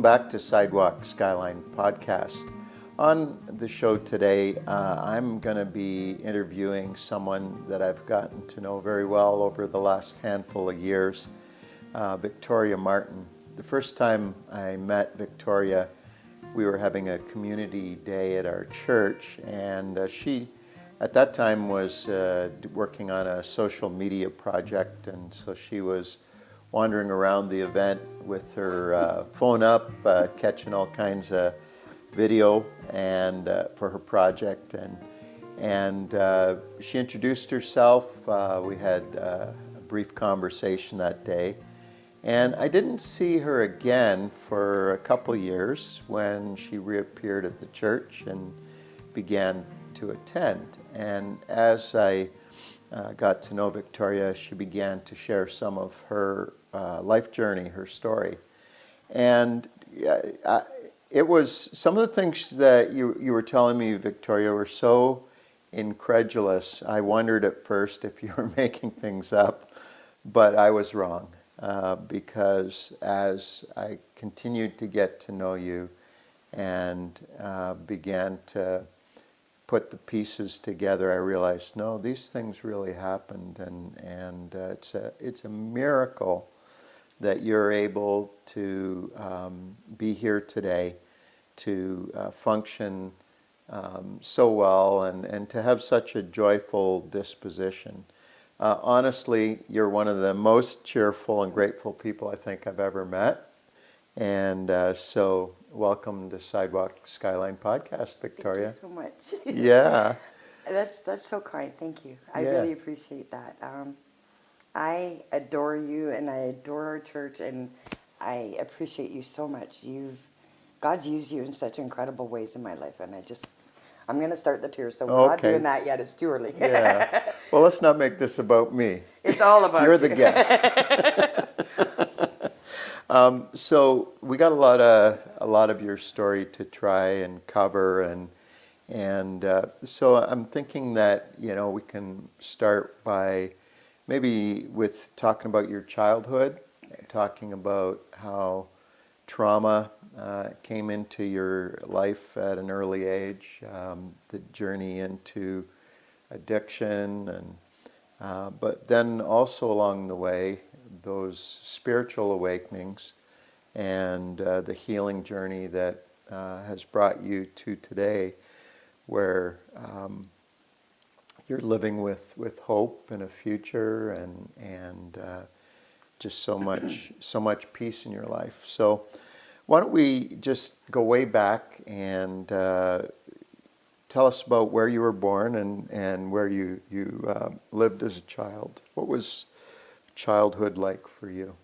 Welcome back to Sidewalk, Skyline podcast. On the show today, I'm going to be interviewing someone that I've gotten to know very well over the last handful of years, Victoria Martin. The first time I met Victoria, we were having a community day at our church, and she, at that time, was working on a social media project, and so she was wandering around the event with her phone up, catching all kinds of video and for her project, and she introduced herself. We had a brief conversation that day, and I didn't see her again for a couple years when she reappeared at the church and began to attend. And as I got to know Victoria, she began to share some of her life journey, her story. And it was some of the things that you were telling me, Victoria, were so incredulous. I wondered at first if you were making things up, but I was wrong, because as I continued to get to know you and began to put the pieces together, I realized, no, these things really happened, and it's a miracle that you're able to be here today, to function so well, and to have such a joyful disposition. Honestly, you're one of the most cheerful and grateful people I think I've ever met, and so welcome to Sidewalk Skyline podcast, Victoria. Thank you so much. Yeah. That's so kind. Thank you. I really appreciate that. I adore you, and I adore our church, and I appreciate you so much. God's used you in such incredible ways in my life, and I'm going to start the tears, so we're not doing that yet. It's too early. Yeah. Well, let's not make this about me. It's all about You're the guest. So we got a lot of your story to try and cover, and so I'm thinking that we can start by maybe with talking about your childhood, talking about how trauma came into your life at an early age, the journey into addiction, and but then also along the way, those spiritual awakenings and the healing journey that has brought you to today, where you're living with hope and a future, and just so much peace in your life. So why don't we just go way back and tell us about where you were born and where you lived as a child. What was childhood like for you?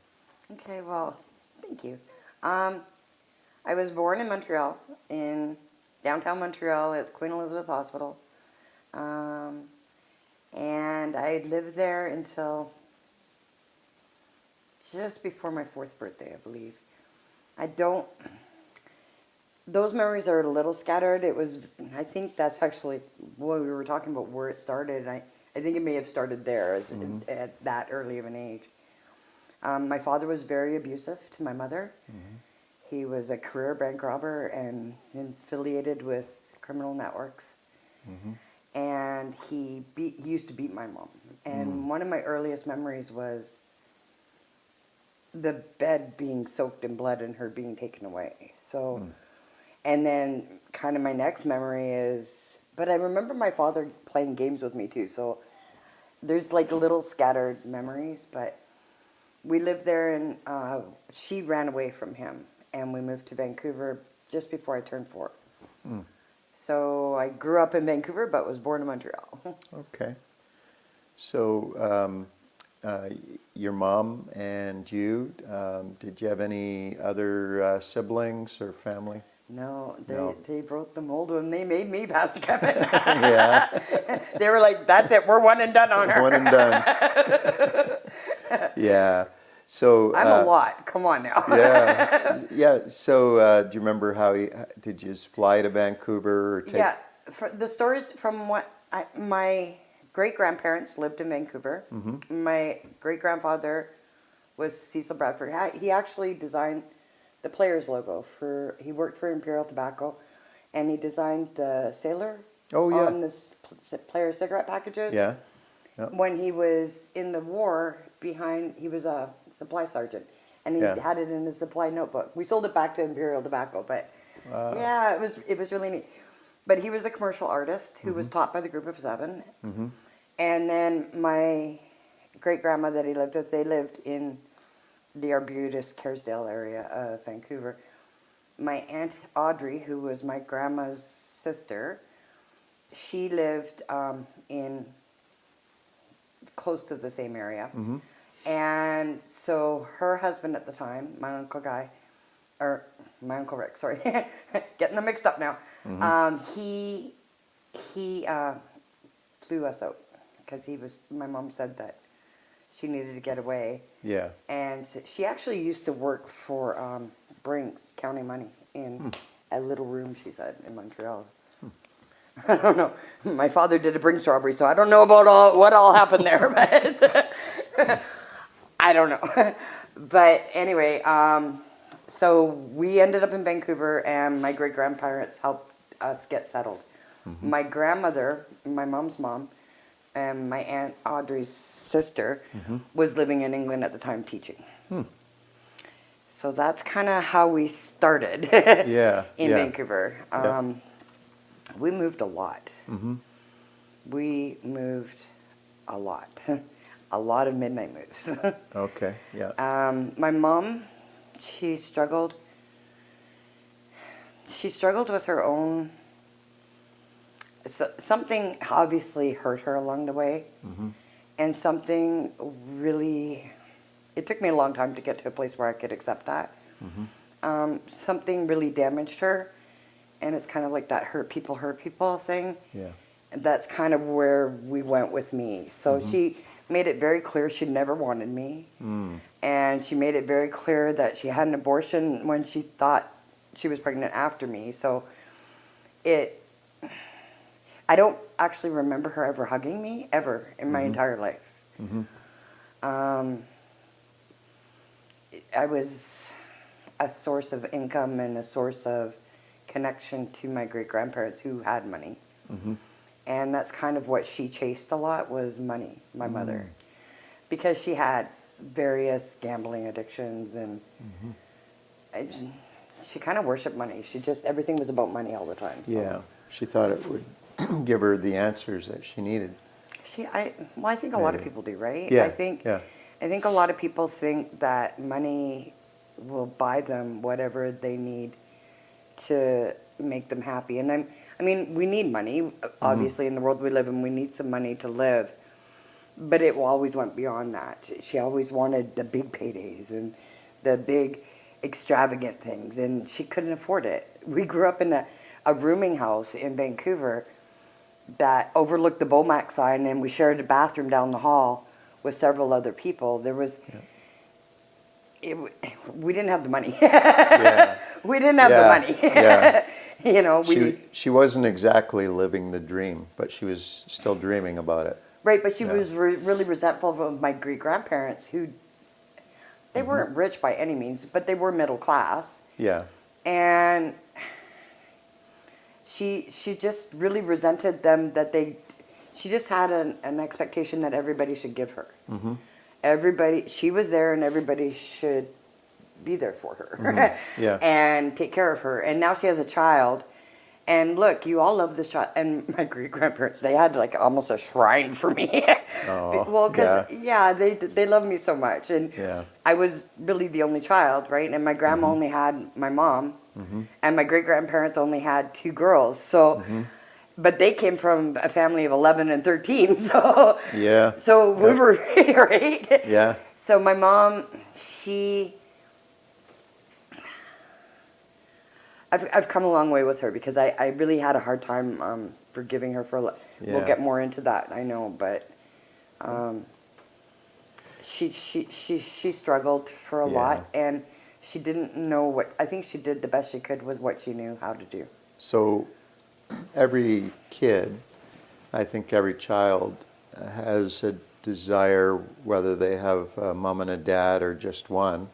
Okay, well, thank you. I was born in Montreal, in downtown Montreal at Queen Elizabeth Hospital. And I lived there until just before my 4th birthday, I believe. Those memories are a little scattered. I think that's actually what we were talking about, where it started. I think it may have started there at that early of an age. My father was very abusive to my mother. Mm-hmm. He was a career bank robber and affiliated with criminal networks. Mm-hmm. And he used to beat my mom. And one of my earliest memories was the bed being soaked in blood and her being taken away. So, and then kind of my next memory is, but I remember my father playing games with me too. So there's like little scattered memories, but we lived there, and she ran away from him, and we moved to Vancouver just before I turned 4. So I grew up in Vancouver, but was born in Montreal. Okay. So your mom and you, did you have any other siblings or family? No, they broke the mold when they made me, Pastor Kevin. Yeah. They were like, that's it, we're one and done on her. One and done. Yeah. So I'm a lot. Come on now. Yeah. So do you remember how did you just fly to Vancouver? Or take... Yeah. The stories from what my great-grandparents lived in Vancouver. Mm-hmm. My great-grandfather was Cecil Bradford. He actually designed the Players logo for. He worked for Imperial Tobacco, and he designed the sailor Oh, yeah. on the Player cigarette packages. Yeah. Yeah. When he was in the war, he was a supply sergeant, and he Yeah. had it in his supply notebook. We sold it back to Imperial Tobacco, but yeah, it was really neat. But he was a commercial artist who was taught by the Group of Seven, and then my great grandma that he lived with, they lived in the Arbutus, Kerrisdale area of Vancouver. My aunt Audrey, who was my grandma's sister, she lived in close to the same area. And so her husband at the time, my Uncle Rick, sorry, getting them mixed up now. He flew us out because my mom said that she needed to get away. Yeah. And so she actually used to work for Brinks, counting money in a little room, she said, in Montreal. I don't know. My father did a Brinks robbery, so I don't know about what all happened there, but I don't know. But anyway, so we ended up in Vancouver, and my great-grandparents helped us get settled. My grandmother, my mom's mom, and my Aunt Audrey's sister was living in England at the time teaching. So that's kind of how we started in Vancouver. We moved a lot. We moved a lot. A lot of midnight moves. Okay, yeah. My mom, she struggled with her own. Something obviously hurt her along the way, and something really. It took me a long time to get to a place where I could accept that. Something really damaged her, and it's kind of like that hurt people thing. Yeah. And that's kind of where we went with me. So she made it very clear she never wanted me, and she made it very clear that she had an abortion when she thought she was pregnant after me. So I don't actually remember her ever hugging me, ever, in my entire life. I was a source of income and a source of connection to my great-grandparents who had money. And that's kind of what she chased a lot, was money, my mother. Because she had various gambling addictions, and she kind of worshipped money. Everything was about money all the time. So. Yeah, she thought it would give her the answers that she needed. I think a lot of people do, right? Yeah, I think a lot of people think that money will buy them whatever they need to make them happy. And I mean, we need money, obviously, in the world we live in. We need some money to live. But it always went beyond that. She always wanted the big paydays and the big extravagant things, and she couldn't afford it. We grew up in a rooming house in Vancouver that overlooked the Beaumac sign, and we shared a bathroom down the hall with several other people. There was... we didn't have the money. We didn't have the money. You know, she wasn't exactly living the dream, but she was still dreaming about it. Right, but she was really resentful of my great-grandparents, who, they weren't rich by any means, but they were middle class. Yeah. And she just really resented them that she just had an expectation that everybody should give her. She was there, and everybody should be there for her and take care of her. And now she has a child, and look, you all love this child. And my great-grandparents, they had like almost a shrine for me. Well, because they love me so much, and I was really the only child, right? And my grandma only had my mom, and my great-grandparents only had 2 girls. So but they came from a family of 11 and 13, so so we were right. So my mom, I've come a long way with her, because I really had a hard time forgiving her for we'll get more into that, I know, but she struggled for a lot, and she didn't know I think she did the best she could with what she knew how to do. So every kid, I think every child has a desire, whether they have a mom and a dad or just one,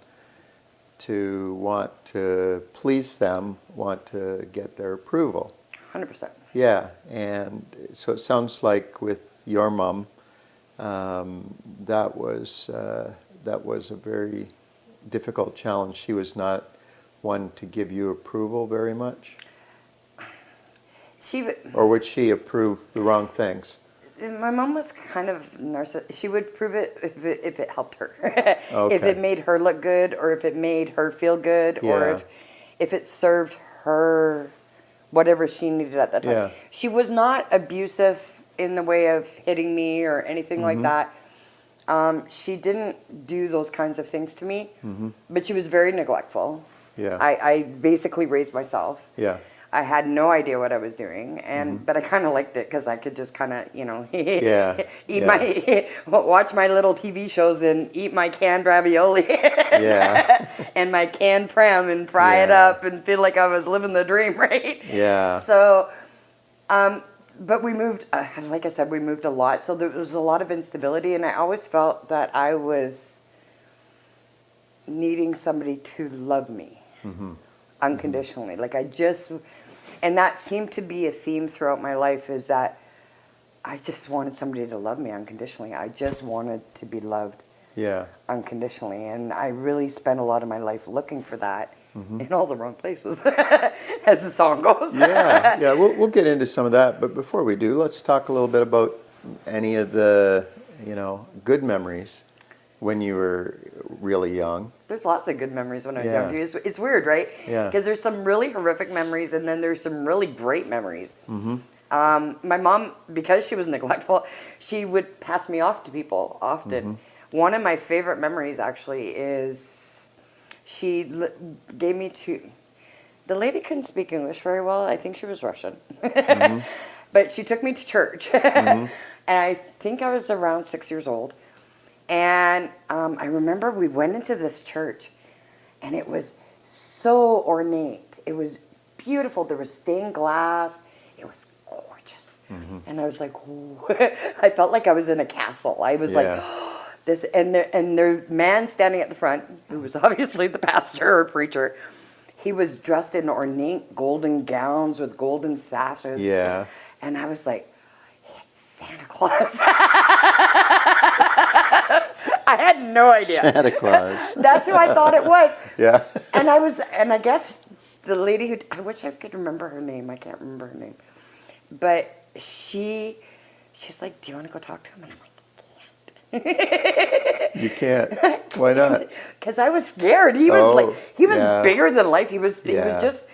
to want to please them, want to get their approval. 100%. Yeah, and so it sounds like with your mom, that was a very difficult challenge. She was not one to give you approval very much? Or would she approve the wrong things? My mom was kind of narcissistic. She would prove it if it helped her. Okay. If it made her look good, or if it made her feel good, Yeah. or if it served her whatever she needed at that time. Yeah. She was not abusive in the way of hitting me or anything like that. She didn't do those kinds of things to me, but she was very neglectful. Yeah. I basically raised myself. Yeah. I had no idea what I was doing, but I kind of liked it because I could just kind of, Yeah. eat watch my little TV shows and eat my canned ravioli Yeah. and my canned pram and fry it Yeah. up and feel like I was living the dream, right? Yeah. So, but we moved, like I said, we moved a lot. So there was a lot of instability, and I always felt that I was needing somebody to love me unconditionally. Like and that seemed to be a theme throughout my life, is that I just wanted somebody to love me unconditionally. I just wanted to be loved Yeah. unconditionally. And I really spent a lot of my life looking for that in all the wrong places, as the song goes. Yeah. Yeah. We'll get into some of that, but before we do, let's talk a little bit about any of the, good memories when you were really young. There's lots of good memories when I was Yeah. young. It's weird, right? Yeah. Because there's some really horrific memories, and then there's some really great memories. My mom, because she was neglectful, she would pass me off to people often. One of my favorite memories, actually, is she gave me to... The lady couldn't speak English very well. I think she was Russian. But she took me to church. And I think I was around 6 years old. And I remember we went into this church, and it was so ornate. It was beautiful. There was stained glass. It was gorgeous. And I was like, ooh. I felt like I was in a castle. I was like, oh, this. And the man standing at the front, who was obviously the pastor or preacher, he was dressed in ornate golden gowns with golden sashes. Yeah. And I was like, it's Santa Claus. I had no idea. Santa Claus. That's who I thought it was. Yeah. And I guess the lady I wish I could remember her name. I can't remember her name. But she's like, do you want to go talk to him? And I'm like, You can't. Why not? because I was scared. He was yeah. bigger than life. He was just,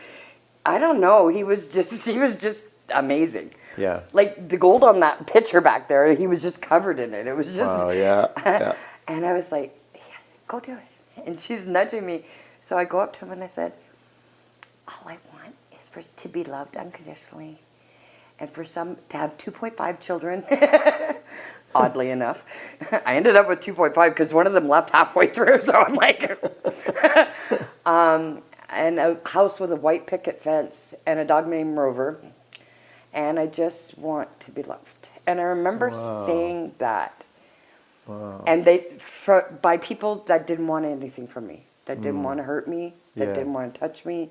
I don't know. He was just amazing. Yeah. Like the gold on that picture back there, he was just covered in it. It was just. Oh, yeah. Yeah. And I was like, yeah, go do it. And she's nudging me. So I go up to him and I said, all I want is to be loved unconditionally. And for some, to have 2.5 children. Oddly enough. I ended up with 2.5 because one of them left halfway through. So I'm like, and a house with a white picket fence and a dog named Rover. And I just want to be loved. And I remember saying that. Wow. And by people that didn't want anything from me, that didn't want to hurt me, that didn't want to touch me,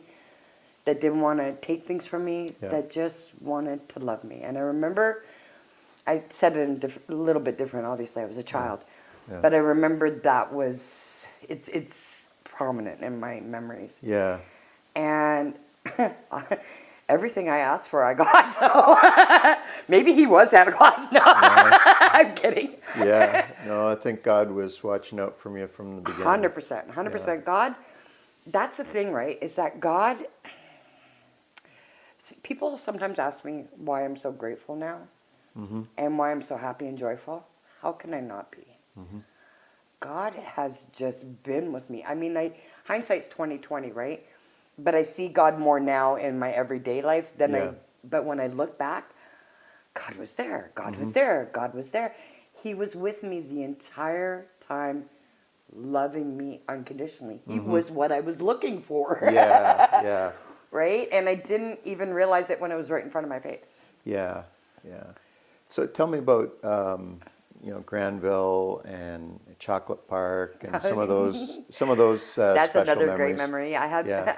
that didn't want to take things from me, that just wanted to love me. And I remember, I said it in a little bit different. Obviously, I was a child, but I remembered that it's prominent in my memories. Yeah. And everything I asked for, I got. So maybe he was Santa Claus. No, I'm kidding. Yeah. No, I think God was watching out from you from the beginning. 100%. 100%. God, that's the thing, right? Is that God, people sometimes ask me why I'm so grateful now and why I'm so happy and joyful. How can I not be? God has just been with me. I mean, hindsight's 20/20, right? But I see God more now in my everyday life but when I look back, God was there. God was there. God was there. He was with me the entire time, loving me unconditionally. He was what I was looking for. Yeah. Yeah. Right? And I didn't even realize it when it was right in front of my face. Yeah. Yeah. So tell me about Granville and Choklit Park and some of those That's special another memories. great memory. I had Yeah.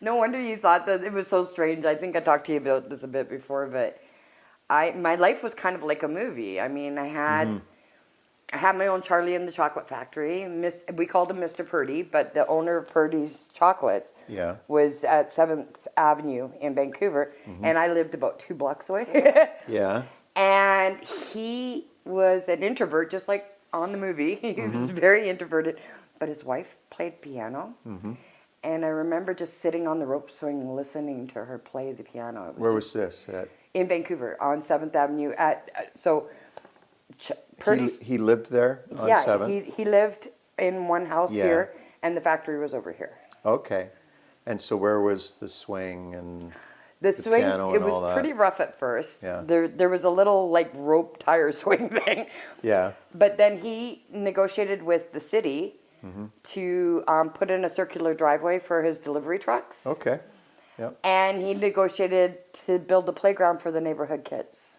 no wonder you thought that it was so strange. I think I talked to you about this a bit before, but my life was kind of like a movie. I mean, I had my own Charlie in the Chocolate Factory. We called him Mr. Purdy, but the owner of Purdy's Chocolates Yeah. was at 7th Avenue in Vancouver, and I lived about 2 blocks away. Yeah. And he was an introvert, just like on the movie. He was very introverted, but his wife played piano. And I remember just sitting on the rope swing, listening to her play the piano. It Where just- was this at? in Vancouver on 7th Avenue. Purdy's. He lived there on Yeah, 7th? he lived in one house Yeah. here, and the factory was over here. Okay. And so where was the swing and The swing, piano it and was all that? pretty rough at first. Yeah. There was a little like rope tire swing thing. Yeah. But then he negotiated with the city to put in a circular driveway for his delivery trucks. Okay. Yep. And he negotiated to build a playground for the neighborhood kids.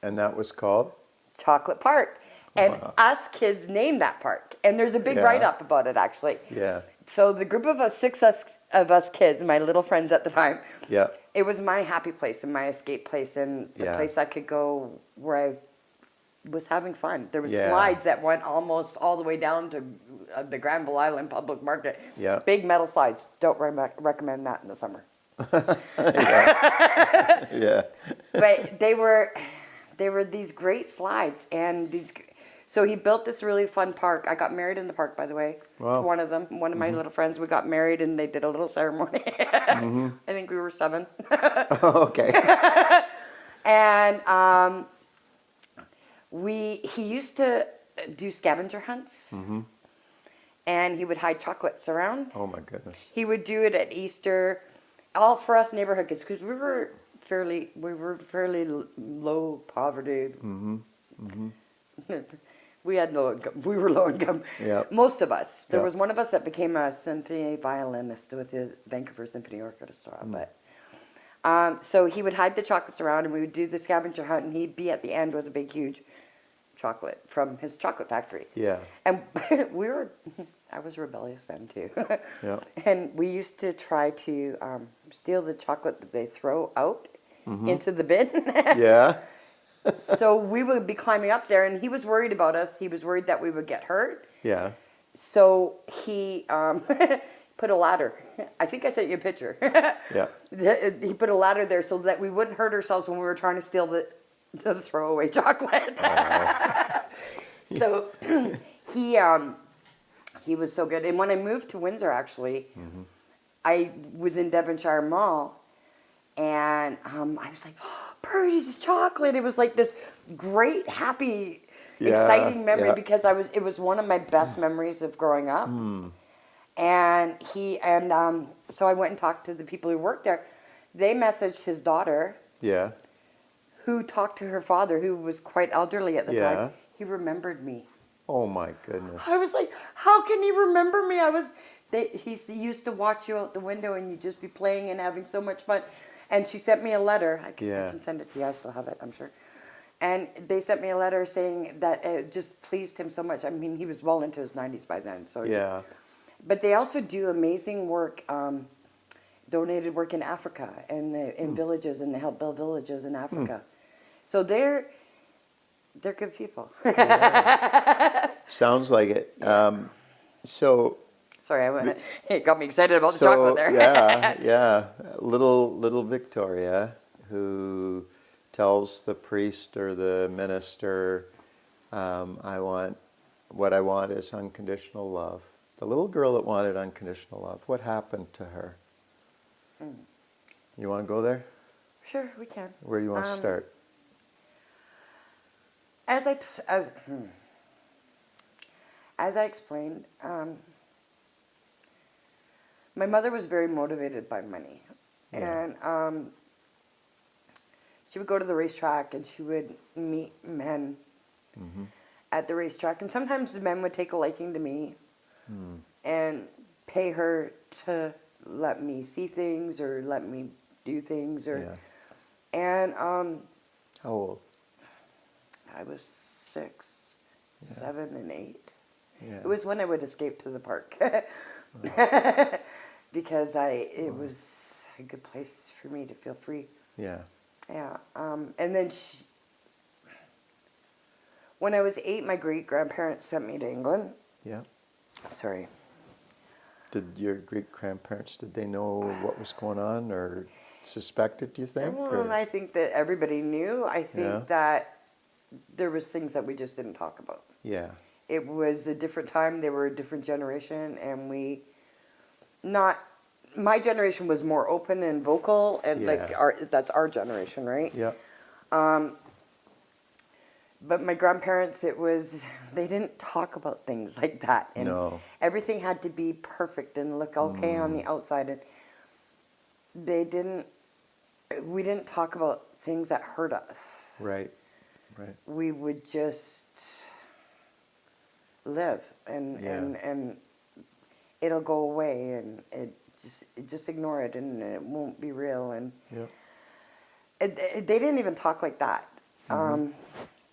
And that was called? Choklit Park. And Wow. us kids named that park. And there's a big Yeah. write-up about it, actually. Yeah. So the group of us, of us kids, my little friends at the time, Yeah. it was my happy place and my escape place and the Yeah. place I could go where I was having fun. There was Yeah. slides that went almost all the way down to the Granville Island Public Market. Yeah. Big metal slides. Don't recommend that in the summer. Yeah. But they were these great slides and these. So he built this really fun park. I got married in the park, by the way. Wow. To one of them, one of my little friends. We got married and they did a little ceremony. I think we were 7. Okay. And he used to do scavenger hunts, and he would hide chocolates around. Oh my goodness. He would do it at Easter, all for us neighborhood kids, because we were fairly low poverty. We had no income. We were low income. Yep. Most of us. There Yep. was one of us that became a symphony violinist with the Vancouver Symphony Orchestra, but. So he would hide the chocolates around, and we would do the scavenger hunt, and he'd be at the end with a big, huge chocolate from his chocolate factory. Yeah. And I was rebellious then too. Yeah. And we used to try to steal the chocolate that they throw out into the bin. Yeah. So we would be climbing up there, and he was worried about us. He was worried that we would get hurt. Yeah. So he put a ladder. I think I sent you a picture. Yeah. He put a ladder there so that we wouldn't hurt ourselves when we were trying to steal the throwaway chocolate. So he was so good. And when I moved to Windsor, actually, I was in Devonshire Mall, and I was like, oh, Purdy's chocolate. It was like this great, happy, exciting memory because it was one of my best memories of growing up. And so I went and talked to the people who worked there. They messaged his daughter, Yeah. who talked to her father, who was quite elderly at the Yeah. time. He remembered me. Oh my goodness. I was like, how can he remember me? He used to watch you out the window, and you'd just be playing and having so much fun. And she sent me a letter. I can send it to you. I still have it, I'm sure. And they sent me a letter saying that it just pleased him so much. I mean, he was well into his 90s by then. So Yeah. But they also do amazing work, donated work in Africa and in villages, and they help build villages in Africa. So they're good people. Sounds like it. Sorry, it got me excited about the chocolate there. yeah. Little Victoria, who tells the priest or the minister, what I want is unconditional love. The little girl that wanted unconditional love, what happened to her? You want to go there? Sure, we can. Where do you want to start? As I explained, my mother was very motivated by money, and she would go to the racetrack, and she would meet men at the racetrack, and sometimes the men would take a liking to me and pay her to let me see things or let me do things, and How old? I was 6, 7, and 8. Yeah. It was when I would escape to the park. Because it was a good place for me to feel free. Yeah. Yeah. And then when I was 8, my great-grandparents sent me to England. Yeah. Sorry. Did your great-grandparents, did they know what was going on or suspect it, do you think? Well, I think that everybody knew. I think that there was things that we just didn't talk about. Yeah. It was a different time. They were a different generation, and my generation was more open and vocal, and that's our generation, right? Yeah. But my grandparents, they didn't talk about things like that. And No. everything had to be perfect and look okay on the outside. And we didn't talk about things that hurt us. Right. Right. We would just live and it'll go away, and just ignore it, and it won't be real. And they didn't even talk like that.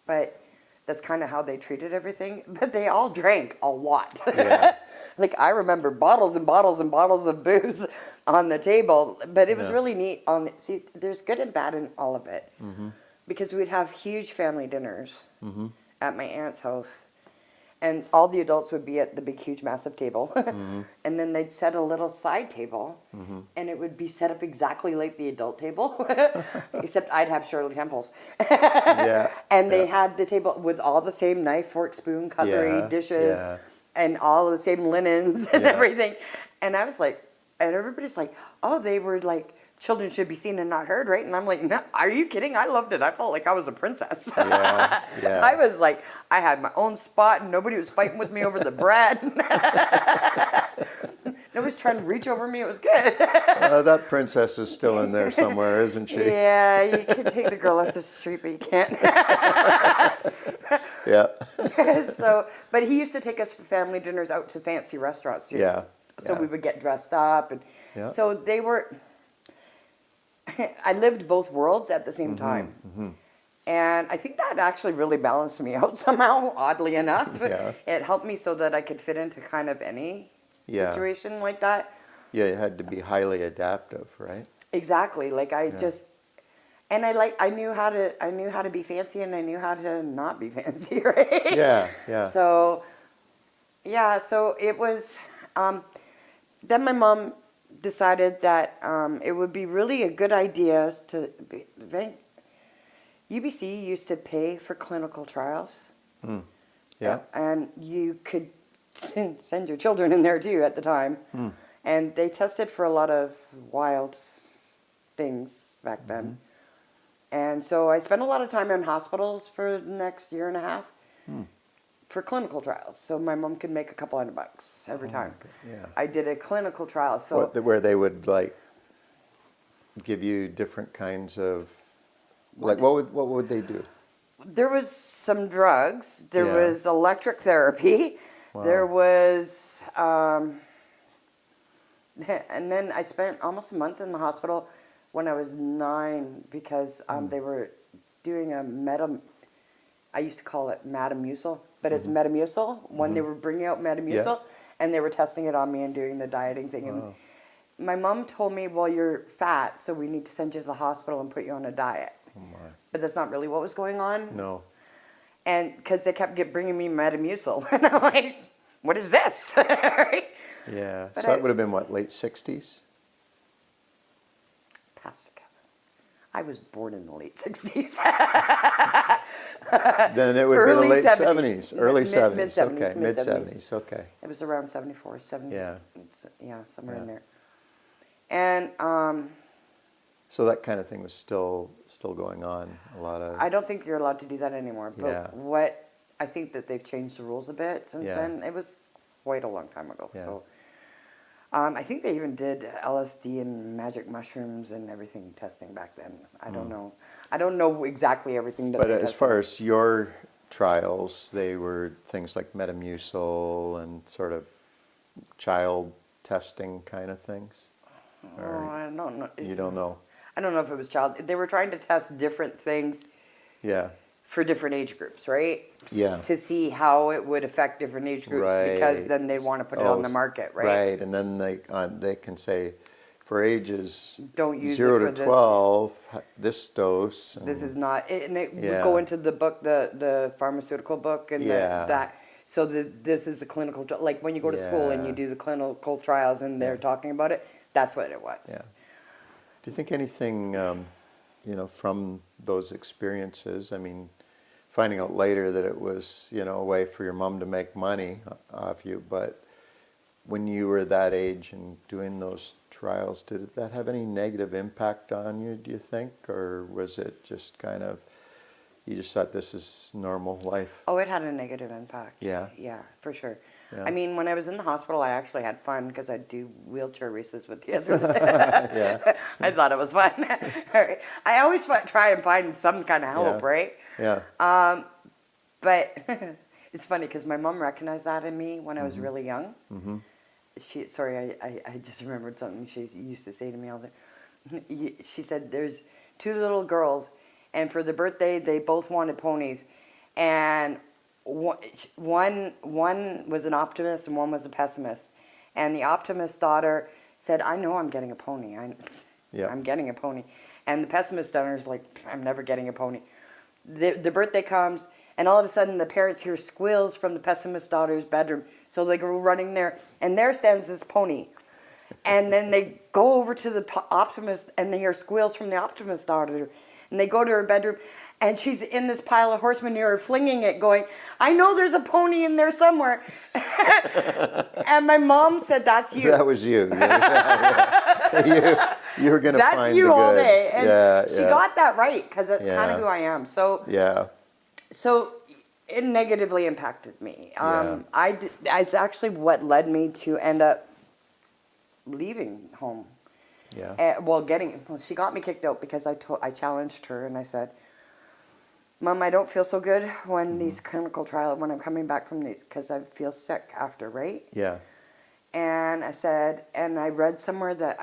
But that's kind of how they treated everything. But they all drank a lot. Yeah. Like, I remember bottles and bottles and bottles of booze on the table. But it was really neat. See, there's good and bad in all of it. Because we'd have huge family dinners at my aunt's house. And all the adults would be at the big, huge, massive table. And then they'd set a little side table. And it would be set up exactly like the adult table. Except I'd have Shirley Temples. And they had the table with all the same knife, fork, spoon, cutlery, dishes. And all the same linens and everything. And I was like, and everybody's like, oh, they were like, children should be seen and not heard, right? And I'm like, no, are you kidding? I loved it. I felt like I was a princess. I was like, I had my own spot, and nobody was fighting with me over the bread. Nobody's trying to reach over me. It was good. That princess is still in there somewhere, isn't she? Yeah, you can take the girl off the street, but you can't. But he used to take us for family dinners out to fancy restaurants too. So we would get dressed up, and so they were. I lived both worlds at the same time. And I think that actually really balanced me out somehow, oddly enough. It helped me so that I could fit into kind of any situation like that. Yeah, you had to be highly adaptive, right? Exactly. Like I I knew how to be fancy, and I knew how to not be fancy, right? So it was then my mom decided that it would be really a good idea UBC used to pay for clinical trials. And you could send your children in there too at the time. And they tested for a lot of wild things back then. And so I spent a lot of time in hospitals for the next year and a half for clinical trials. So my mom could make a couple $100 every time. I did a clinical trial. So where they would like give you different kinds of what would they do? There was some drugs. There was electric therapy. There was and then I spent almost a month in the hospital when I was 9 because they were doing I used to call it Metamucil, but it's Metamucil when they were bringing out Metamucil, and they were testing it on me and doing the dieting thing. And my mom told me, well, you're fat, so we need to send you to the hospital and put you on a diet. But that's not really what was going on. No. And because they kept bringing me Metamucil, and I'm like, what is this? Yeah. But so that would have been what, late 60s? Pastor Kevin, I was born in the late 60s. Then it would have been the late 70s. Early 70s. Mid-70s. Okay, mid-70s. Okay. It was around 74, 70. Yeah. Somewhere in there. And so that kind of thing was still going on. I don't think you're allowed to do that anymore. But I think that they've changed the rules a bit since then. It was quite a long time ago. So I think they even did LSD and magic mushrooms and everything testing back then. I don't know. I don't know exactly everything. But as far as your trials, they were things like Metamucil and sort of child testing kind of things? I don't know. You don't know? I don't know if it was child. They were trying to test different things. Yeah. for different age groups, right? Yeah. To see how it would affect different age groups, because Right. then they want to put it on the market, right? Right, and then they can say, for ages Don't use it 0 for to this. 12, this dose. This and- is not, and it would Yeah. go into the book, the pharmaceutical book, and Yeah. that. So this is a clinical, like when you go to school and you Yeah. do the clinical trials and they're talking about it. That's what it was. Yeah. Do you think anything, from those experiences? I mean, finding out later that it was, a way for your mom to make money off you, but when you were that age and doing those trials, did that have any negative impact on you, do you think? Or was it just kind of, you just thought this is normal life? Oh, it had a negative impact. Yeah. Yeah, for sure. Yeah. I mean, when I was in the hospital, I actually had fun because I'd do wheelchair races with the others. Yeah. I thought it was fun. I always try and find some kind of help, Yeah. right? Yeah. But it's funny because my mom recognized that in me when I was really young. Mm-hmm. I just remembered something she used to say to me all the time. She said, there's two little girls, and for the birthday, they both wanted ponies. And one was an optimist and one was a pessimist. And the optimist daughter said, I know I'm getting a pony. I'm getting a pony. And the pessimist daughter is like, I'm never getting a pony. The birthday comes, and all of a sudden the parents hear squeals from the pessimist daughter's bedroom. So they go running there, and there stands this pony. And then they go over to the optimist, and they hear squeals from the optimist daughter. And they go to her bedroom, and she's in this pile of horse manure, flinging it, going, I know there's a pony in there somewhere. And my mom said, that's you. That was you. Yeah. You were going to find That's you the all good. day. And she yeah. got that right, because that's kind Yeah. of who I am. So Yeah. it negatively impacted me. Yeah. It's actually what led me to end up leaving home. Yeah. She got me kicked out because I challenged her and I said, Mom, I don't feel so good when these clinical trials, when I'm coming back from these, because I feel sick after, right? Yeah. And I said, and I read somewhere that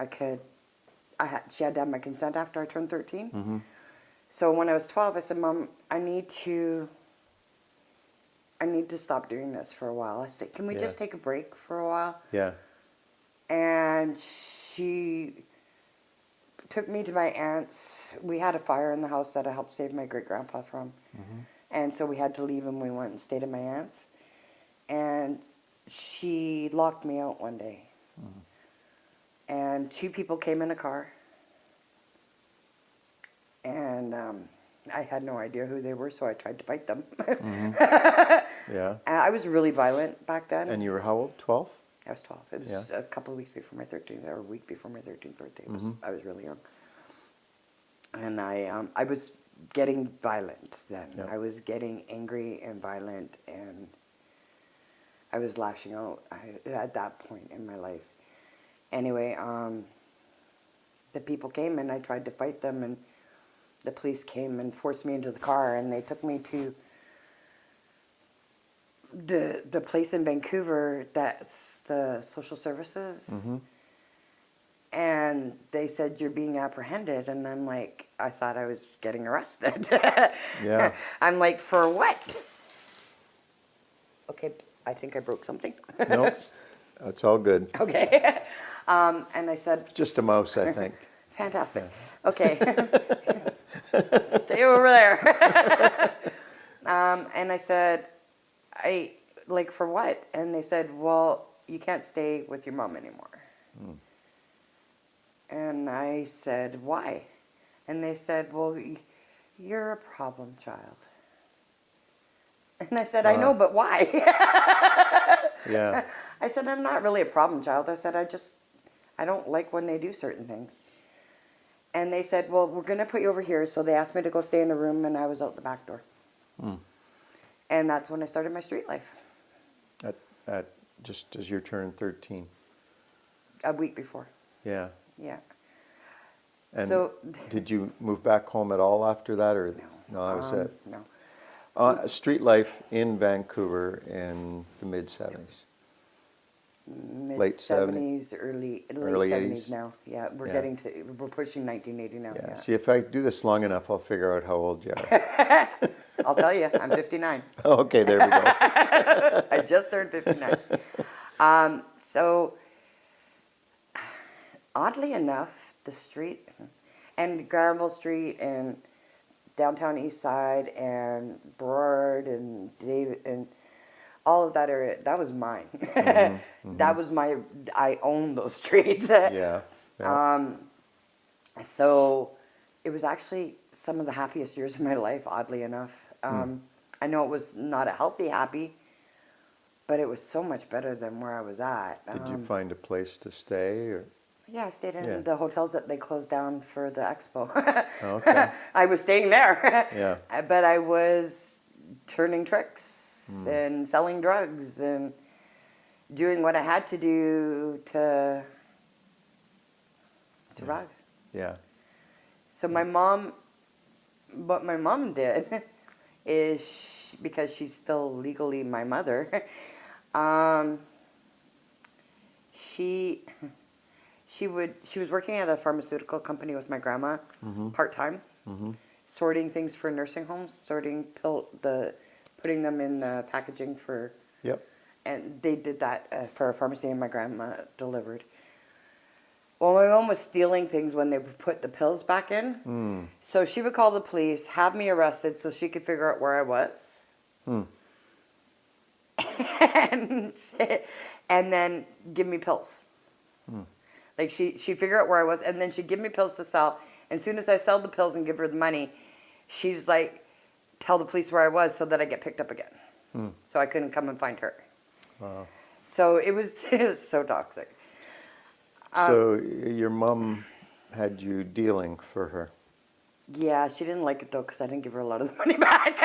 she had to have my consent after I turned 13. Mm-hmm. So when I was 12, I said, Mom, I need to stop doing this for a while. I said, can we just take a break for a while? Yeah. And she took me to my aunt's. We had a fire in the house that I helped save my great-grandpa from. Mm-hmm. And so we had to leave and we went and stayed at my aunt's. And she locked me out one day. Mm-hmm. And two people came in a car. And I had no idea who they were, so I tried to fight them. Mm-hmm. Yeah. And I was really violent back then. And you were how old? 12? I was 12. It was a couple of weeks before my 13th, or a week before my 13th birthday. I was really young. And I was getting violent then. Yeah. I was getting angry and violent, and I was lashing out at that point in my life. Anyway, the people came, and I tried to fight them, and the police came and forced me into the car, and they took me to the place in Vancouver that's the social services. Mm-hmm. And they said, you're being apprehended. And I'm like, I thought I was getting arrested. Yeah. I'm like, for what? Okay, I think I broke something. Nope. That's all good. Okay. And I said, Just a mouse, I think. fantastic. Okay. Stay over there. And I said, for what? And they said, well, you can't stay with your mom anymore. Mm. And I said, why? And they said, well, you're a problem child. And I said, I know, but why? Yeah. I said, I'm not really a problem child. I said, I don't like when they do certain things. And they said, well, we're going to put you over here. So they asked me to go stay in a room, and I was out the back door. Mm. And that's when I started my street life. At just as you turned 13. A week before. Yeah. Yeah. And so, did you move back home at all after that, or no, that was it? No. Street life in Vancouver in the mid-70s. mid 70s, early early 70s 80s. now. Yeah, Yeah. we're pushing 1980 now. Yeah. Yeah. See, if I do this long enough, I'll figure out how old you are. I'll tell you, I'm 59. Okay, there we go. I just turned 59. So, oddly enough, the street and Granville Street and downtown East Side and Burrard and David and all of that area, that was mine. That was I owned those streets. Yeah. Yeah. So it was actually some of the happiest years of my life, oddly enough. I know it was not a healthy happy, but it was so much better than where I was at. Did you find a place to stay? Or? Yeah, I stayed in Yeah. the hotels that they closed down for the expo. Okay. I was staying there. Yeah. But I was turning tricks and selling drugs and doing what I had to do to survive. Yeah. So what my mom did is, because she's still legally my mother, she was working at a pharmaceutical company with my grandma, part-time, sorting things for nursing homes, putting them in the packaging for, Yep. and they did that for a pharmacy, and my grandma delivered. Well, my mom was stealing things when they would put the pills back in. So she would call the police, have me arrested so she could figure out where I was. And then give me pills. Like she'd figure out where I was, and then she'd give me pills to sell. And as soon as I sell the pills and give her the money, she's like, tell the police where I was so that I get picked up again. So I couldn't come and find her. Wow. So it was so toxic. So your mom had you dealing for her. Yeah, she didn't like it though because I didn't give her a lot of the money back.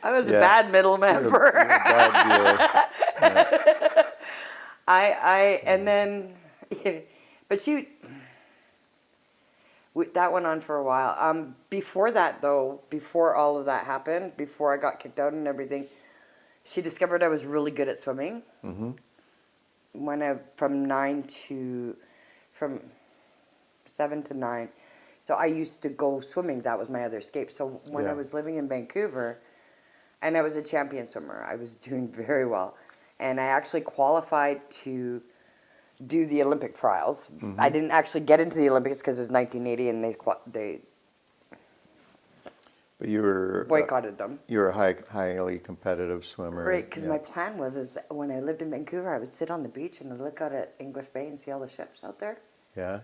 I was a bad middleman for her. You're a bad dealer. Yeah. And then, but that went on for a while. Before that though, before all of that happened, before I got kicked out and everything, she discovered I was really good at swimming. From 7 to 9. So I used to go swimming. That was my other escape. So when I was living in Vancouver, and I was a champion swimmer, I was doing very well. And I actually qualified to do the Olympic trials. I didn't actually get into the Olympics because it was 1980 and they But you were boycotted them. You were a highly competitive swimmer. Right, because my plan was when I lived in Vancouver, I would sit on the beach and I'd look out at English Bay and see all the ships out there. Yeah.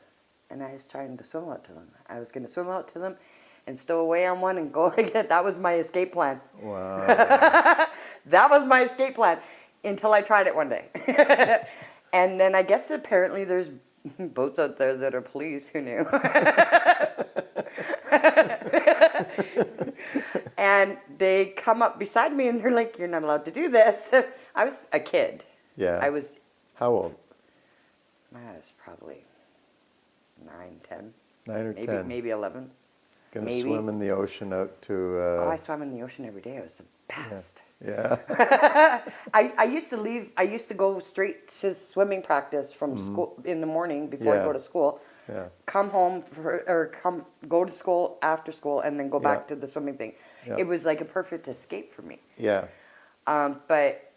And I was trying to swim out to them. I was going to swim out to them and stow away on one and go again. That was my escape plan. Wow. That was my escape plan until I tried it one day. And then I guess apparently there's boats out there that are police. Who knew? And they come up beside me and they're like, "You're not allowed to do this." I was a kid. Yeah. I was. How old? I was probably 9, 10. 9 or Maybe, 10. Maybe 11. Gonna maybe. swim in the ocean out to. Oh, I swam in the ocean every day. It was the best. Yeah. I used to leave. I used to go straight to swimming practice from school in the morning before I go to school. Yeah. Come home go to school after school and then go back to the swimming thing. Yeah. It was like a perfect escape for me. Yeah. But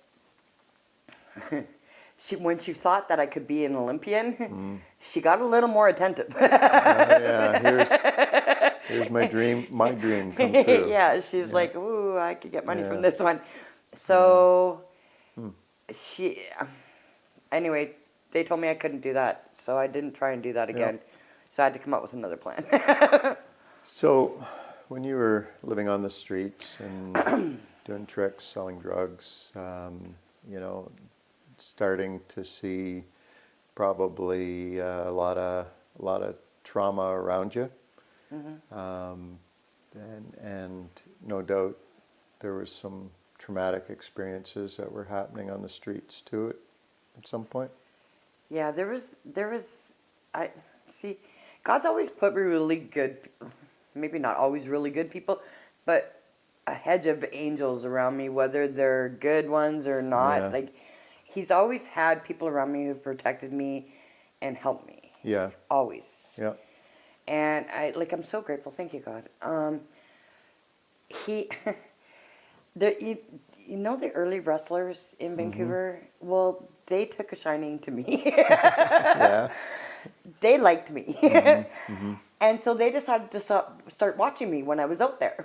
when she thought that I could be an Olympian, she got a little more attentive. Yeah. Here's my dream come true. Yeah, she's like, "Ooh, I could get money from this one." So anyway, they told me I couldn't do that, so I didn't try and do that again. So I had to come up with another plan. So, when you were living on the streets and doing tricks, selling drugs, starting to see probably a lot of trauma around you, and no doubt there was some traumatic experiences that were happening on the streets too at some point. Yeah, there was. I see. God's always put really good, maybe not always really good people, but a hedge of angels around me, whether they're good ones or not. Yeah. Like, he's always had people around me who've protected me and helped me. Yeah. Always. Yeah. And I'm so grateful. Thank you, God. He, you know the early wrestlers in Vancouver? Well, they took a shining to me. Yeah. They liked me. And so they decided to start watching me when I was out there.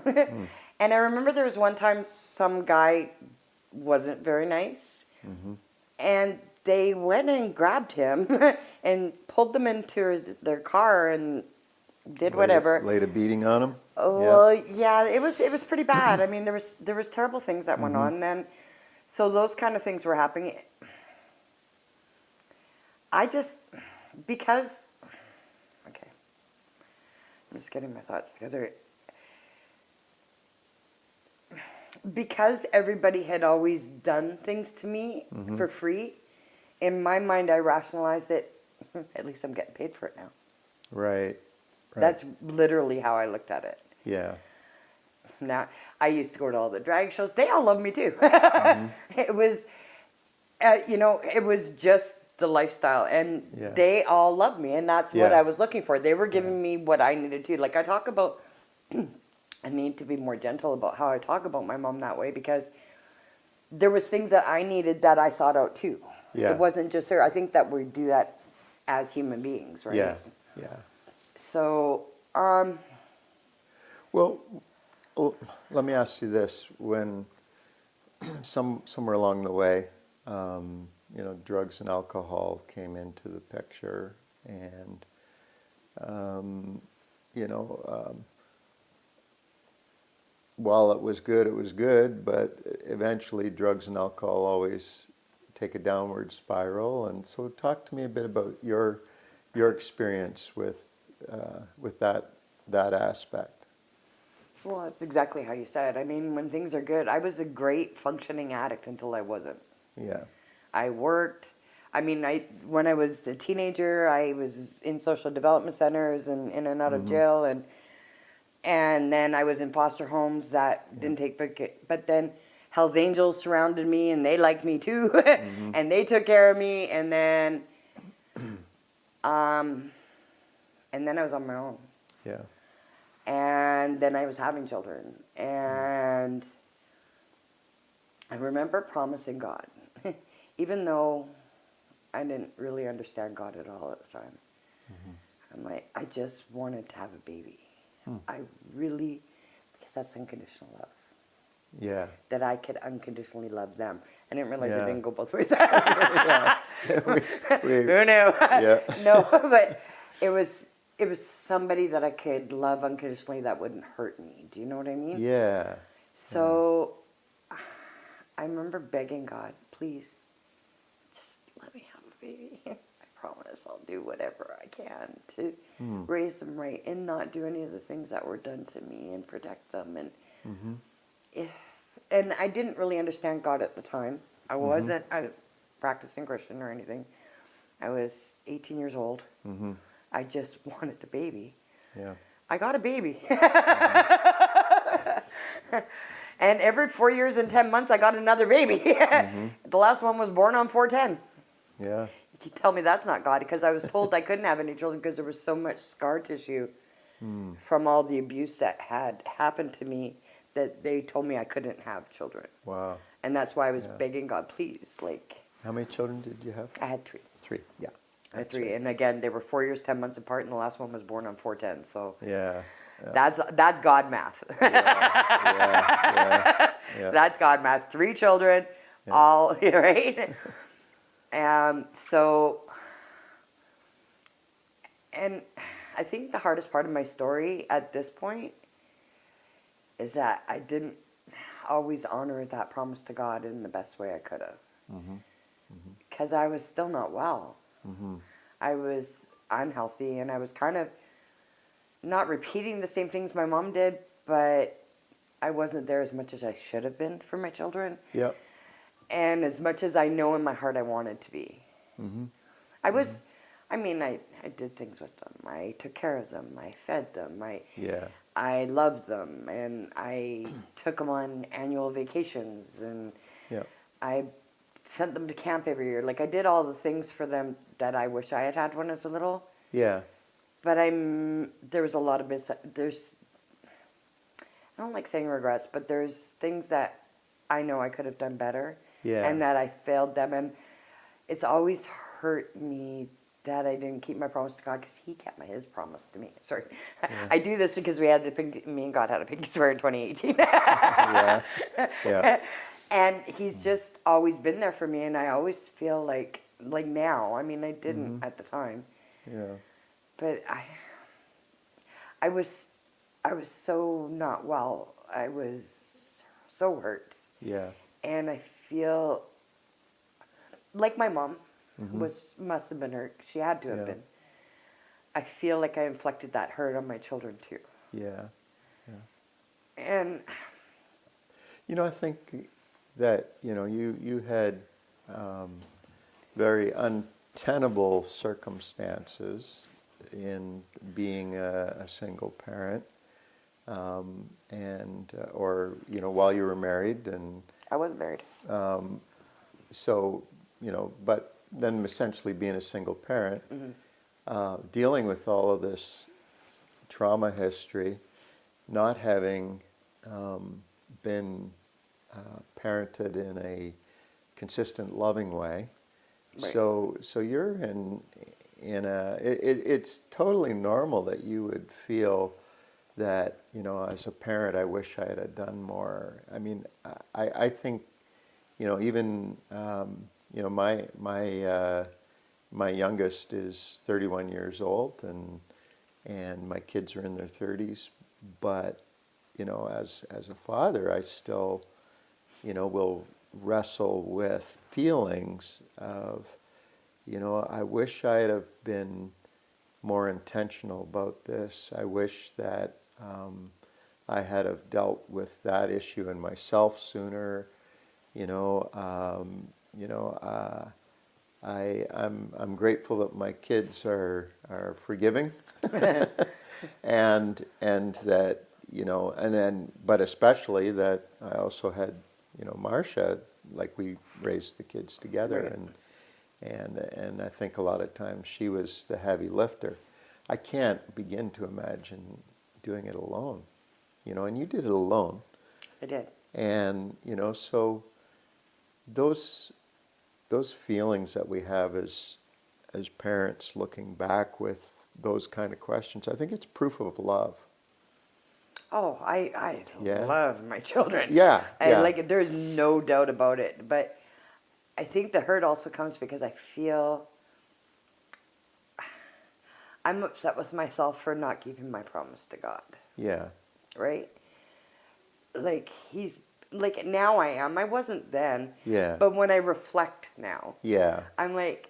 And I remember there was one time some guy wasn't very nice. And they went and grabbed him and pulled them into their car and did whatever. Laid a beating on him. Oh, well, yeah, it was pretty bad. I mean, there was terrible things that went on then. So those kind of things were happening. Because, okay, I'm just getting my thoughts together. Because everybody had always done things to me for free, in my mind I rationalized it, at least I'm getting paid for it now. Right. That's literally how I looked at it. Yeah. Now, I used to go to all the drag shows. They all loved me too. It was, it was just the lifestyle. And they all loved me. And that's what I was looking for. They were giving me what I needed to. Like I talk about, I need to be more gentle about how I talk about my mom that way. Because there was things that I needed that I sought out too. Yeah. It wasn't just her. I think that we do that as human beings, right? Yeah. Yeah. So, well, let me ask you this: when somewhere along the way, drugs and alcohol came into the picture, and while it was good, but eventually drugs and alcohol always take a downward spiral. And so, talk to me a bit about your experience with that aspect. well, it's exactly how you said. I mean, when things are good, I was a great functioning addict until I wasn't. Yeah. I worked. I mean, when I was a teenager, I was in social development centers and in and out of jail, and then I was in foster homes that didn't take but then Hell's Angels surrounded me and they liked me too, and they took care of me, and then I was on my own. Yeah. And then I was having children. And I remember promising God, even though I didn't really understand God at all at the time. I'm like, I just wanted to have a baby. I really, because that's unconditional love. Yeah. That I could unconditionally love them. I didn't realize it Yeah. didn't go both ways. Yeah. Who knew? Yeah. No, but it was somebody that I could love unconditionally that wouldn't hurt me. Do you know what I mean? Yeah. So I remember begging God, please, just let me have a baby. I promise I'll do whatever I can to raise them right and not do any of the things that were done to me and protect them. And and I didn't really understand God at the time. I wasn't a practicing Christian or anything. I was 18 years old. I just wanted a baby. Yeah. I got a baby. And every 4 years and 10 months, I got another baby. The last one was born on 4/10. Yeah. You tell me that's not God, because I was told I couldn't have any children because there was so much scar tissue from all the abuse that had happened to me that they told me I couldn't have children. Wow. And that's why I was begging God, please, How many children did you have? I had 3. 3. Yeah. I had 3. And again, they were 4 years, 10 months apart, and the last one was born on 4/10. So Yeah. that's God math. Yeah. That's God math. 3 children, all, right? And I think the hardest part of my story at this point is that I didn't always honor that promise to God in the best way I could have. Because I was still not well. I was unhealthy, and I was kind of not repeating the same things my mom did, but I wasn't there as much as I should have been for my children. Yep. And as much as I know in my heart I wanted to be. I was, I did things with them. I took care of them. I fed them. I loved them. And I took them on annual vacations. And I sent them to camp every year. Like I did all the things for them that I wish I had had when I was little. Yeah. But there was a lot of I don't like saying regrets, but there's things that I know I could have done better. Yeah. And that I failed them. And it's always hurt me that I didn't keep my promise to God, because He kept his promise to me. Sorry. Yeah. I do this because me and God had a pinky swear in 2018. Yeah. Yeah. And He's just always been there for me. And I always feel like now, I mean, I didn't at the time. Yeah. But I was so not well. I was so hurt. Yeah. And I feel like my mom must have been hurt. She had to have been. I feel like I inflicted that hurt on my children too. Yeah. Yeah. And I think that you had very untenable circumstances in being a single parent, or while you were married, and I wasn't married. so but then essentially being a single parent, dealing with all of this trauma history, not having been parented in a consistent, loving way. Right. So you're in a. It's totally normal that you would feel that as a parent, I wish I had done more. I mean, I think even my youngest is 31 years old, and my kids are in their 30s. But as a father, I still will wrestle with feelings of I wish I had have been more intentional about this. I wish that I had have dealt with that issue in myself sooner. I'm grateful that my kids are forgiving, and that but especially that I also had Marcia, like we raised the kids together, Right. and I think a lot of times she was the heavy lifter. I can't begin to imagine doing it alone, and you did it alone. I did. And so those feelings that we have as parents, looking back with those kind of questions, I think it's proof of love. Oh, I Yeah. love my children. Yeah, yeah. There's no doubt about it. But I think the hurt also comes because I feel I'm upset with myself for not keeping my promise to God. Yeah. Right? Now I am. I wasn't then. Yeah. But when I reflect now, Yeah. I'm like,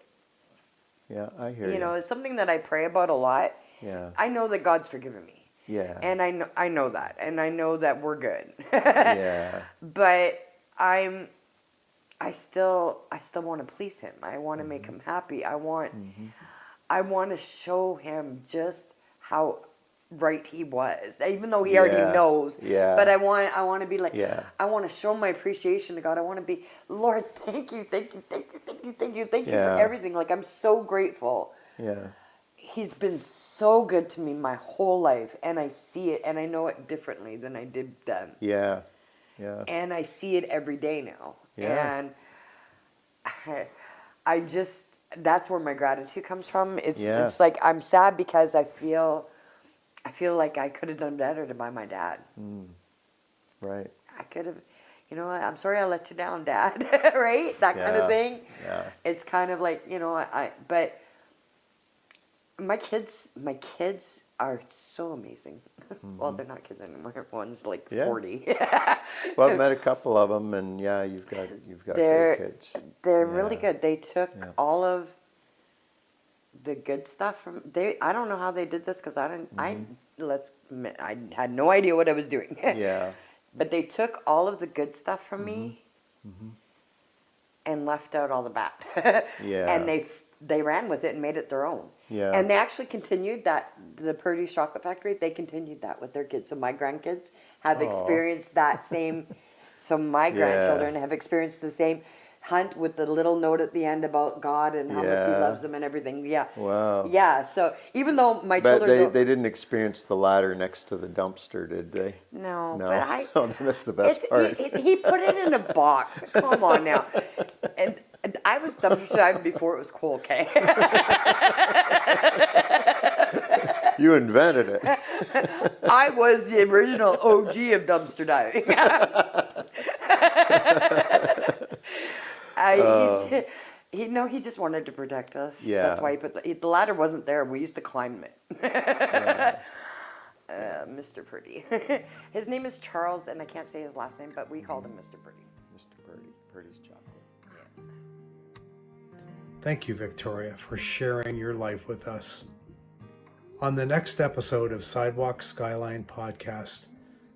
Yeah, I hear you. it's something that I pray about a lot. Yeah. I know that God's forgiven me. Yeah. And I know that. And I know that we're good. Yeah. But I still want to please Him. I want to make Him happy. I want to show Him just how right He was, even though He already knows. Yeah. But I want to be like, Yeah. I want to show my appreciation to God. I want to be, Lord, thank you for Yeah. everything. Like, I'm so grateful. Yeah. He's been so good to me my whole life, and I see it, and I know it differently than I did then. Yeah. Yeah. And I see it every day now. Yeah. And I just, that's where my gratitude comes from. It's like I'm sad because I feel like I could have done better to buy my dad. Right. I could have, I'm sorry I let you down, Dad. Right? That kind of thing. Yeah. It's kind of like, but my kids are so amazing. Well, they're not kids anymore. One's like 40. Well, I've met a couple of them, and you've got They're good kids. They're really good. They took all of the good stuff from I don't know how they did this because I didn't. Let's admit, I had no idea what I was doing. Yeah. But they took all of the good stuff from me and left out all the bad. Yeah. And they ran with it and made it their own. Yeah. And they actually continued that, the Purdy's Chocolate Factory, they continued that with their kids. So my grandkids have experienced that same, so my grandchildren have experienced the same. hunt with the little note at the end about God and how much he Yeah. loves them and everything. Yeah. Wow. Yeah. So even though my But children they didn't experience the ladder next to the dumpster, did they? no, No. but I Oh, that's the best part. he put it in a box. Come on now. And I was dumpster diving before it was cool, okay? You invented it. I was the original OG of dumpster diving. He just wanted to protect us. Yeah. That's why he put the ladder wasn't there. We used to climb it. Yeah. Mr. Purdy. His name is Charles, and I can't say his last name, but we called him Mr. Purdy. Mr. Purdy's chocolate. Thank you, Victoria, for sharing your life with us. On the next episode of Sidewalk Skyline podcast,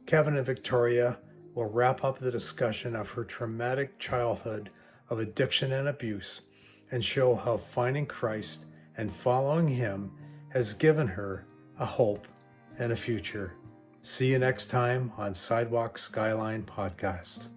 Kevin and Victoria will wrap up the discussion of her traumatic childhood of addiction and abuse and show how finding Christ and following Him has given her a hope and a future. See you next time on Sidewalk Skyline podcast.